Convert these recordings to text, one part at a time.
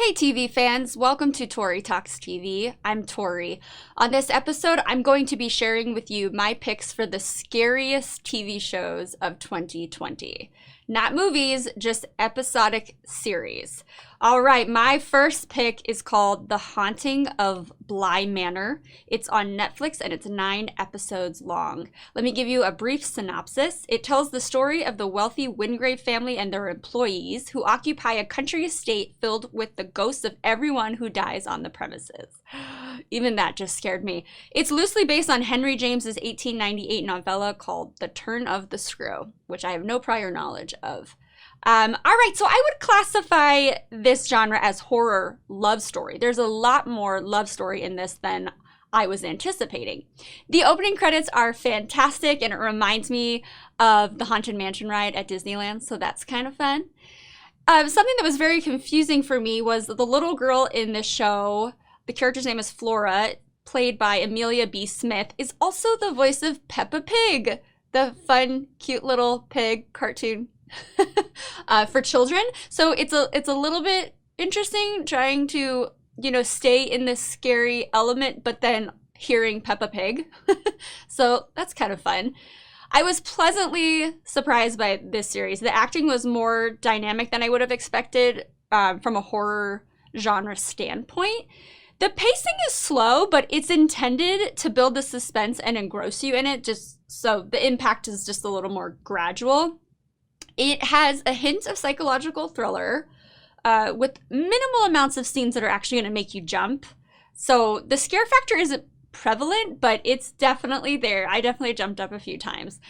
Hey TV fans, welcome to Tori Talks TV. I'm Tori. On this episode, I'm going to be sharing with you my picks for the scariest TV shows of 2020. Not movies, just episodic series. All right, my first pick is called The Haunting of Bly Manor. It's on Netflix and it's 9 episodes long. Let me give you a brief synopsis. It tells the story of the wealthy Wingrave family and their employees who occupy a country estate filled with the ghosts of everyone who dies on the premises. Even that just scared me. It's loosely based on Henry James's 1898 novella called The Turn of the Screw, which I have no prior knowledge of. All right, so I would classify this genre as horror love story. There's a lot more love story in this than I was anticipating. The opening credits are fantastic, and it reminds me of the Haunted Mansion ride at Disneyland, so that's kind of fun. Something that was very confusing for me was the little girl in the show, the character's name is Flora, played by Amelia B. Smith, is also the voice of Peppa Pig, the fun, cute little pig cartoon for children. So it's a little bit interesting trying to, stay in this scary element, but then hearing Peppa Pig. So that's kind of fun. I was pleasantly surprised by this series. The acting was more dynamic than I would have expected from a horror genre standpoint. The pacing is slow, but it's intended to build the suspense and engross you in it, just so the impact is just a little more gradual. It has a hint of psychological thriller with minimal amounts of scenes that are actually going to make you jump. So the scare factor isn't prevalent, but it's definitely there. I definitely jumped up a few times.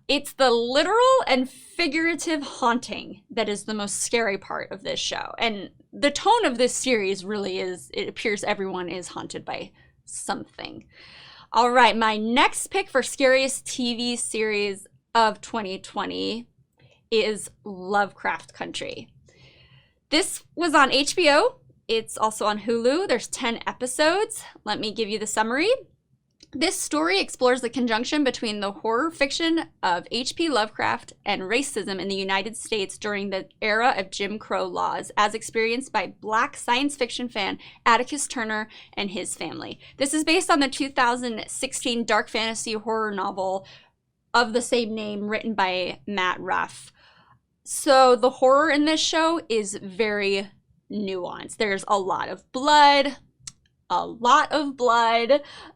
It's the literal and figurative haunting that is the most scary part of this show. And the tone of this series really is, it appears everyone is haunted by something. All right, my next pick for scariest TV series of 2020 is Lovecraft Country. This was on HBO. It's also on Hulu. There's 10 episodes. Let me give you the summary. This story explores the conjunction between the horror fiction of H.P. Lovecraft and racism in the United States during the era of Jim Crow laws, as experienced by Black science fiction fan Atticus Turner and his family. This is based on the 2016 dark fantasy horror novel of the same name written by Matt Ruff. So the horror in this show is very nuanced. There's a lot of blood,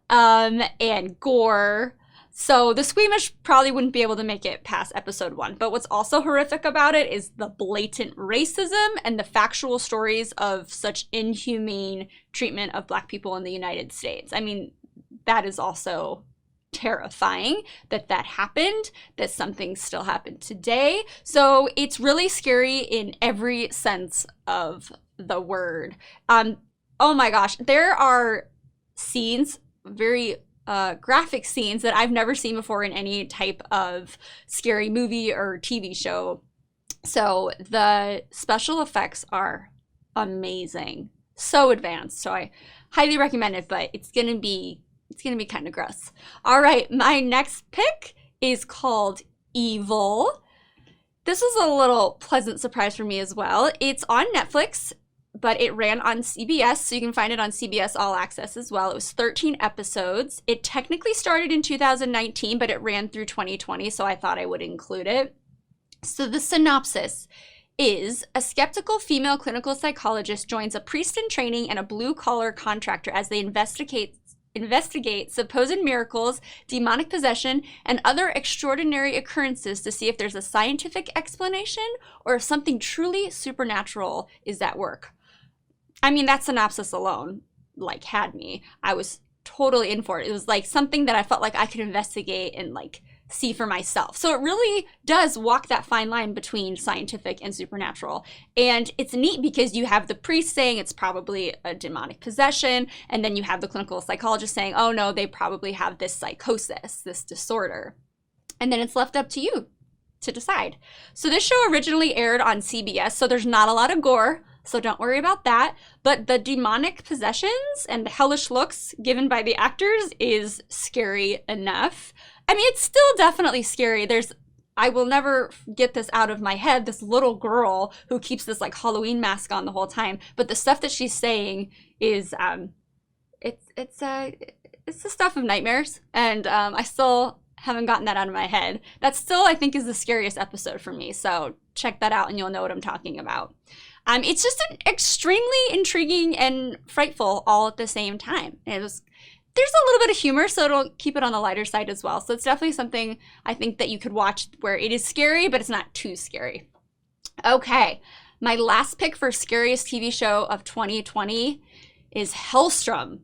and gore. So the squeamish probably wouldn't be able to make it past episode 1. But what's also horrific about it is the blatant racism and the factual stories of such inhumane treatment of Black people in the United States. I mean, that is also terrifying that happened, that something still happened today. So it's really scary in every sense of the word. Oh my gosh, there are scenes, very graphic scenes that I've never seen before in any type of scary movie or TV show. So the special effects are amazing, so advanced. So I highly recommend it, but it's gonna be kind of gross. All right, my next pick is called Evil. This was a little pleasant surprise for me as well. It's on Netflix, but it ran on CBS, so you can find it on CBS All Access as well. It was 13 episodes. It technically started in 2019, but it ran through 2020, so I thought I would include it. So the synopsis is a skeptical female clinical psychologist joins a priest in training and a blue-collar contractor as they investigate supposed miracles, demonic possession, and other extraordinary occurrences to see if there's a scientific explanation or if something truly supernatural is at work. I mean, that synopsis alone, had me. I was totally in for it. It was something that I felt like I could investigate and see for myself. So it really does walk that fine line between scientific and supernatural. And it's neat because you have the priest saying it's probably a demonic possession, and then you have the clinical psychologist saying, oh no, they probably have this psychosis, this disorder. And then it's left up to you to decide. So this show originally aired on CBS, so there's not a lot of gore, so don't worry about that. But the demonic possessions and the hellish looks given by the actors is scary enough. I mean, it's still definitely scary. There's I will never get this out of my head, this little girl who keeps this like Halloween mask on the whole time, but the stuff that she's saying is it's the stuff of nightmares, and I still haven't gotten that out of my head. That still, I think, is the scariest episode for me, so check that out and you'll know what I'm talking about. It's just an extremely intriguing and frightful all at the same time. There's a little bit of humor, so it'll keep it on the lighter side as well. So it's definitely something I think that you could watch where it is scary, but it's not too scary. Okay, my last pick for Scariest TV Show of 2020 is Hellstrom,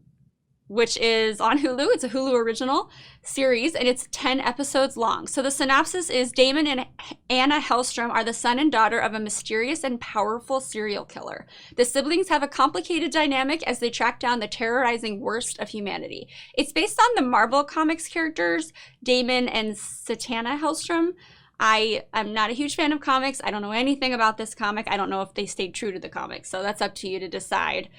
which is on Hulu. It's a Hulu original series, and it's 10 episodes long. So the synopsis is Damon and Anna Helstrom are the son and daughter of a mysterious and powerful serial killer. The siblings have a complicated dynamic as they track down the terrorizing worst of humanity. It's based on the Marvel Comics characters, Damon and Satana Helstrom. I am not a huge fan of comics. I don't know anything about this comic. I don't know if they stayed true to the comics, so that's up to you to decide.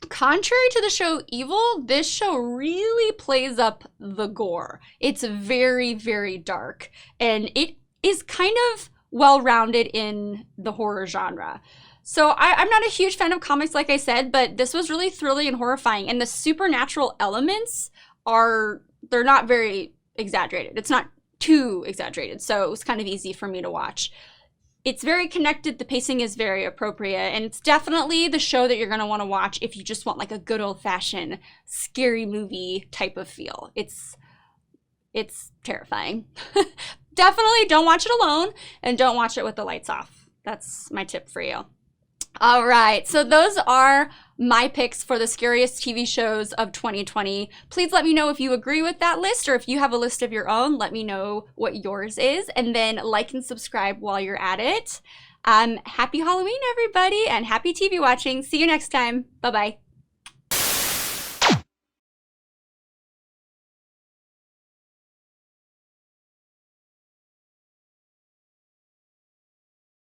Contrary to the show Evil, this show really plays up the gore. It's very, very dark, and it is kind of well-rounded in the horror genre. So I'm not a huge fan of comics, like I said, but this was really thrilling and horrifying, and the supernatural elements they're not very exaggerated. It's not too exaggerated, so it was kind of easy for me to watch. It's very connected, the pacing is very appropriate, and it's definitely the show that you're going to want to watch if you just want like a good old-fashioned scary movie type of feel. It's terrifying. Definitely don't watch it alone, and don't watch it with the lights off. That's my tip for you. All right, so those are my picks for the scariest TV shows of 2020. Please let me know if you agree with that list, or if you have a list of your own, let me know what yours is, and then like and subscribe while you're at it. Happy Halloween, everybody, and happy TV watching. See you next time. Bye-bye.